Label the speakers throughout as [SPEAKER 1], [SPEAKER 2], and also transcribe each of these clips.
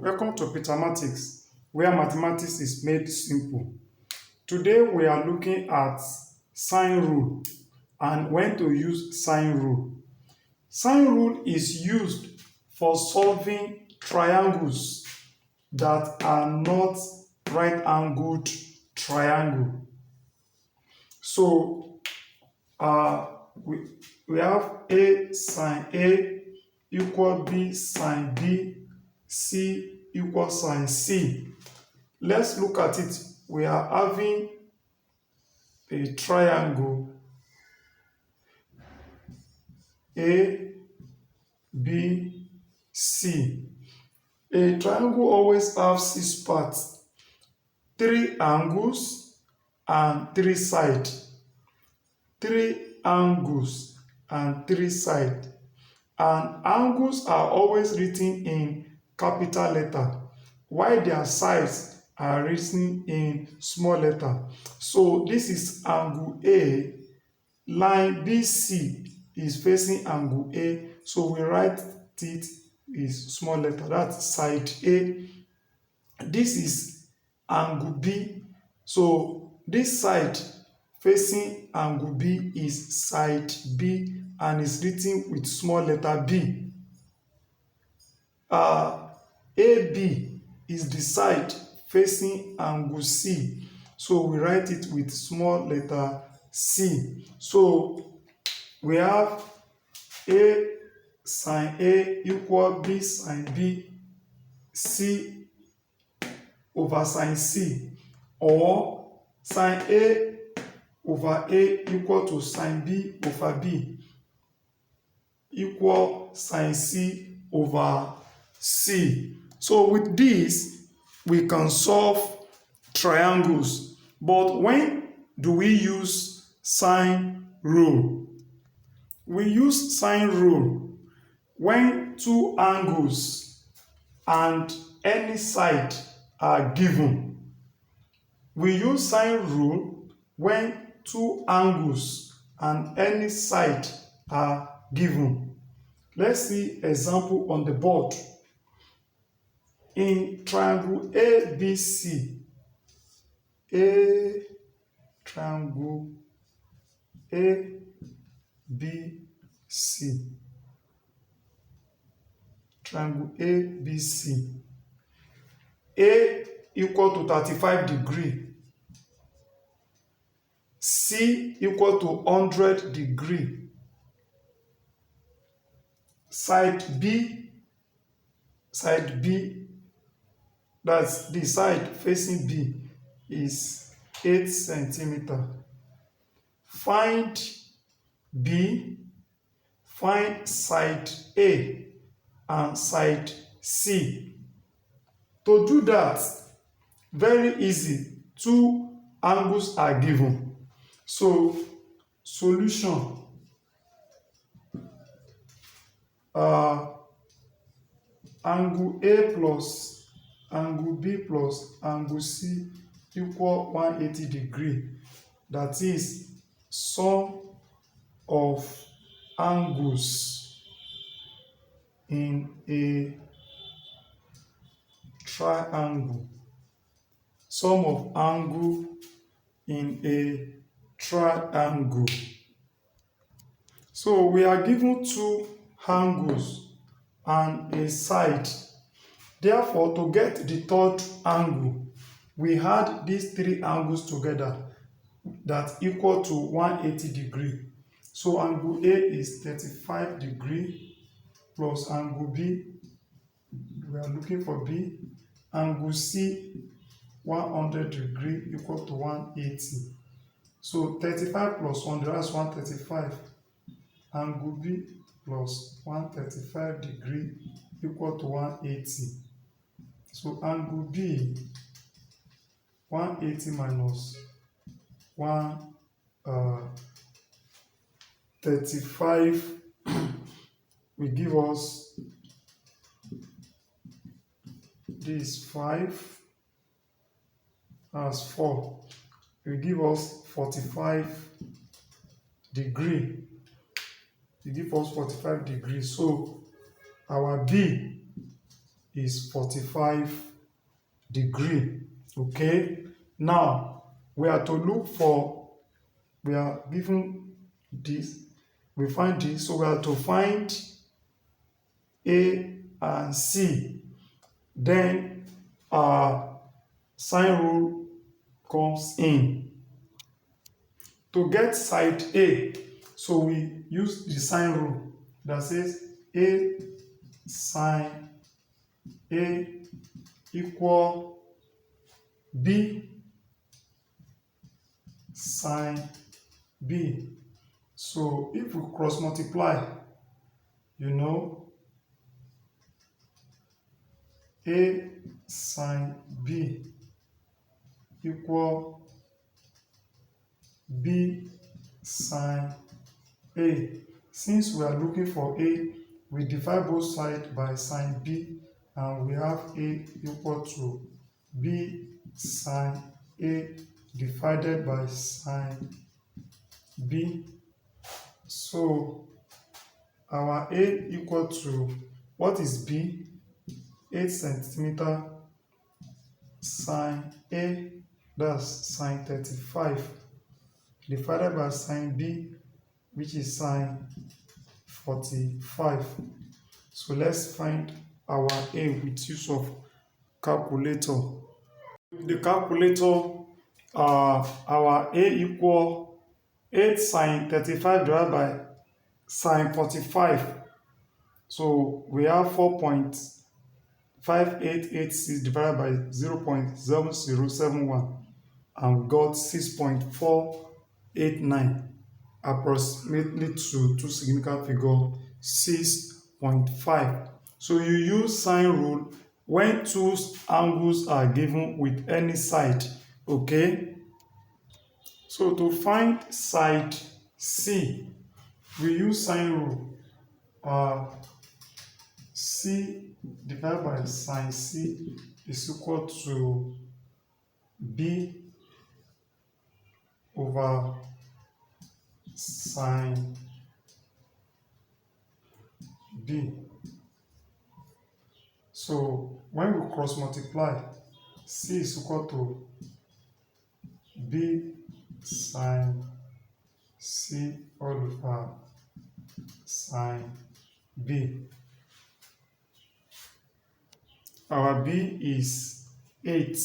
[SPEAKER 1] welcome to Mathematics, where mathematics is made simple. Today we are looking at sine rule and when to use sine rule. Sine rule is used for solving triangles that are not right-angled triangle. So we have A sine A equal B sine B, C equal sine C. Let's look at it. We are having a triangle A, B, C. A triangle always has 6 parts, 3 angles and 3 sides. 3 angles and 3 sides. And angles are always written in capital letter, while their sides are written in small letter. So this is angle A. Line BC is facing angle A, so we write it is small letter. That's side A. This is angle B, so this side facing angle B is side B and is written with small letter B. AB is the side facing angle C, so we write it with small letter C. So we have A sine A equal B sine B, C over sine C, or sine A over A equal to sine B over B equal sine C over C. So with this, we can solve triangles. But when do we use sine rule? We use sine rule when 2 angles and any side are given. We use sine rule when 2 angles and any side are given. Let's see example on the board. In triangle ABC, triangle ABC, triangle ABC, A equal to 35 degree, C equal to 100 degree, side B, that's the side facing B, is 8 centimeter. Find B, find side A and side C. To do that, very easy, 2 angles are given. So solution, angle A plus angle B plus angle C equal 180 degree. That is sum of angles in a triangle. Sum of angle in a triangle. So we are given 2 angles and a side. Therefore, to get the third angle, we add these 3 angles together that equal to 180 degree. So angle A is 35 degree plus angle B, we are looking for B, angle C 100 degree equal to 180. So 35 plus 100, that's 135. Angle B plus 135 degree equal to 180. So angle B, 180 minus 135 will give us this 5 as 4. It will give us 45 degree. It gives us 45 degrees. So our B is 45 degree. Okay, now we are to look for, we are given this, we find this, so we are to find A and C. Then sine rule comes in. To get side A, so we use the sine rule that says A sine A equal B sine B. So if we cross multiply, you know, A sine B equal B sine A. Since we are looking for A, we divide both sides by sine B, and we have A equal to B sine A divided by sine B. So our A equal to, what is B? 8 centimeter sine A, that's sine 35, divided by sine B, which is sine 45. So let's find our A with use of calculator. The calculator, our A equal 8 sine 35 divided by sine 45. So we have 4.5886 divided by 0.7071, and we got 6.489, approximately to two significant figure 6.5. So you use sine rule when two angles are given with any side. Okay, so to find side C, we use sine rule. C divided by sine C is equal to B over sine B. So when we cross multiply, C is equal to B sine C all over sine B. Our B is 8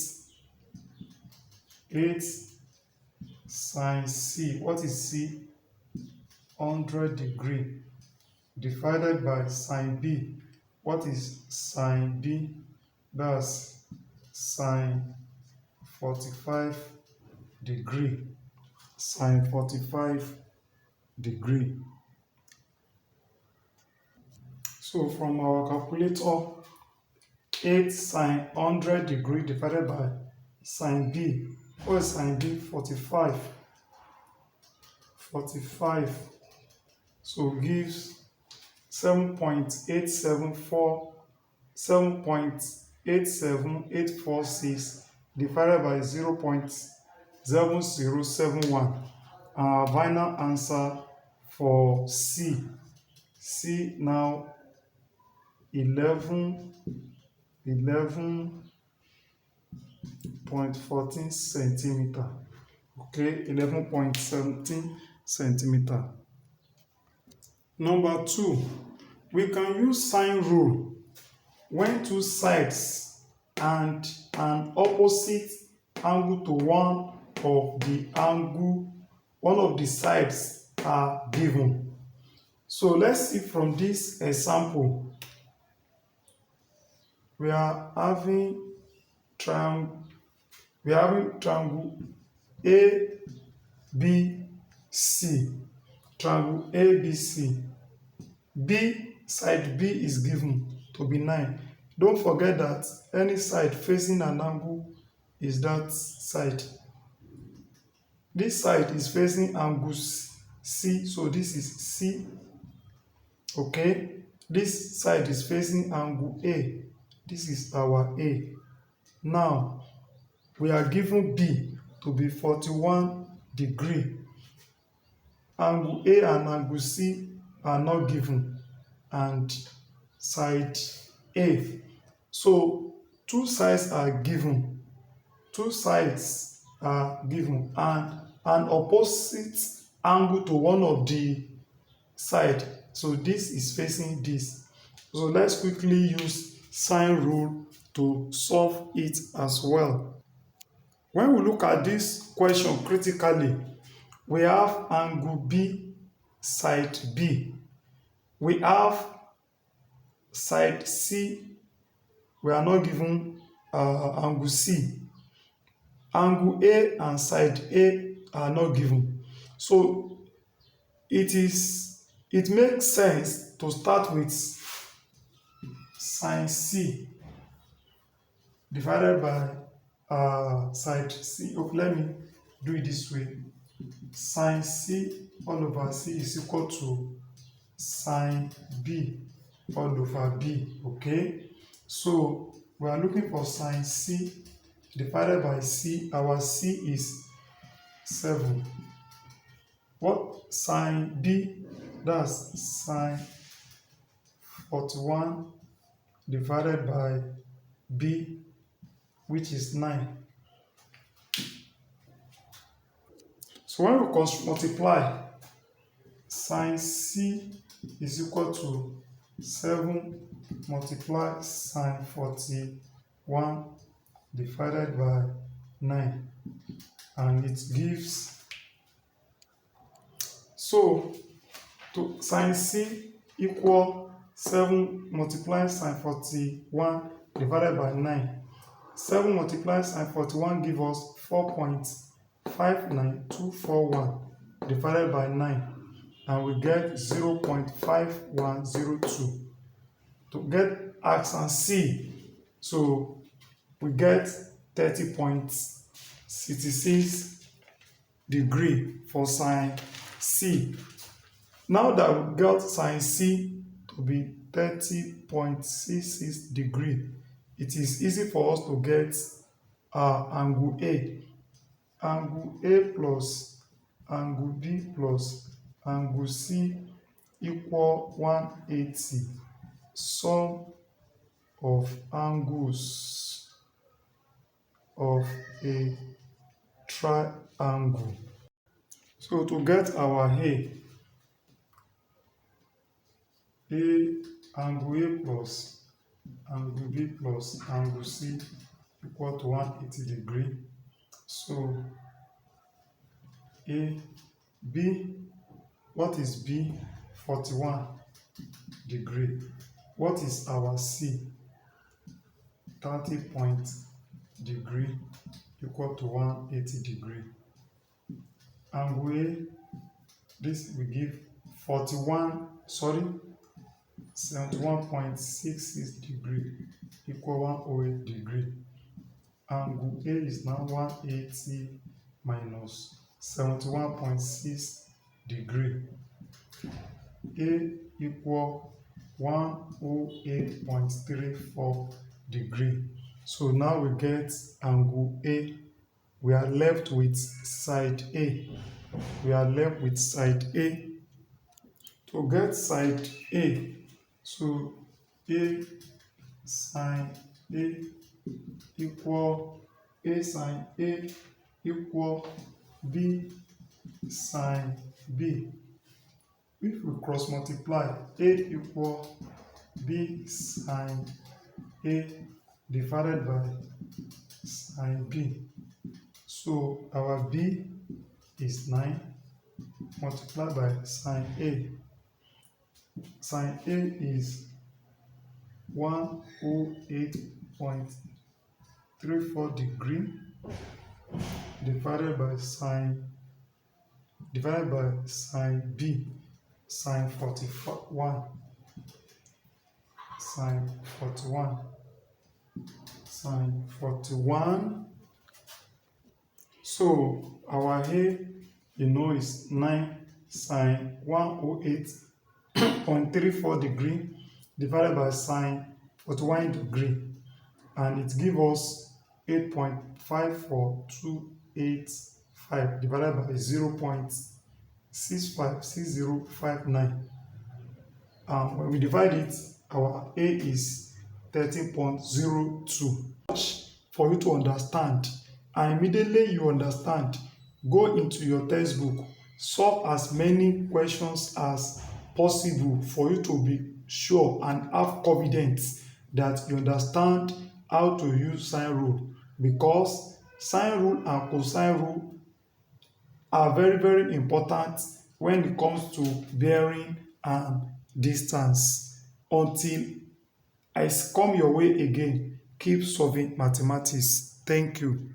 [SPEAKER 1] sine C. What is C? 100 degree divided by sine B. What is sine B? That's sine 45 degree. Sine 45 degree. So from our calculator, 8 sine 100 degree divided by sine B. What is sine B? 45. 45. So gives 7.87846 divided by 0.7071. Our final answer for C now 11.14 centimeter. Okay, 11.17 centimeter. Number 2, we can use sine rule when two sides and an opposite angle to one of the sides are given. So let's see from this example. We are having triangle ABC. Triangle ABC. Side B is given to be 9. Don't forget that any side facing an angle is that side. This side is facing angle C, so this is C. Okay, this side is facing angle A. This is our A. Now, we are given B to be 41 degree. Angle A and angle C are not given, and side A So two sides are given. Two sides are given and an opposite angle to one of the side. So this is facing this. So let's quickly use sine rule to solve it as well. When we look at this question critically, we have angle B, side B. We have side C. We are not given angle C. Angle A and side A are not given. So it makes sense to start with sine C divided by side C. Okay, let me do it this way. Sine C all over C is equal to sine B all over B. Okay, so we are looking for sine C divided by C. Our C is 7. What sine B? That's sine 41 divided by B, which is 9. So when we multiply, sine C is equal to 7 multiply sine 41 divided by 9, and it gives, so to sine C equal 7 multiply sine 41 divided by 9. 7 multiplied sine 41 give us 4.59241 divided by 9, and we get 0.5102. To get X and C, so we get 30.66 degree for sine C. Now that we got sine C to be 30.66 degree, it is easy for us to get angle A. Angle A plus angle B plus angle C equal 180. Sum of angles of a triangle. So to get our angle A plus angle B plus angle C equal to 180 degree. So B, what is B? 41 degree. What is our C? 30 point degree equal to 180 degree. Angle A, this will give 71.66 degree equal 108 degree. Angle A is now 180 minus 71.6 degree. A equal 108.34 degree. So now we get angle A. We are left with side A. We are left with side A. To get side A, so A sine A equal A sine A equal B sine B. If we cross multiply, A equal B sine A divided by sine B. So our B is 9 multiplied by sine A. Sine A is 108.34 degree divided by sine B, sine 41, sine 41, sine 41. So our A, is 9 sine 108.34 degree divided by sine 41 degree, and it gives us 8.54285 divided by 0.656059. When we divide it, our A is 13.02. For you to understand, and immediately you understand, go into your textbook, solve as many questions as possible for you to be sure and have confidence that you understand how to use sine rule, because sine rule and cosine rule are very very important when it comes to bearing and distance. Until I come your way again, keep solving mathematics. Thank you.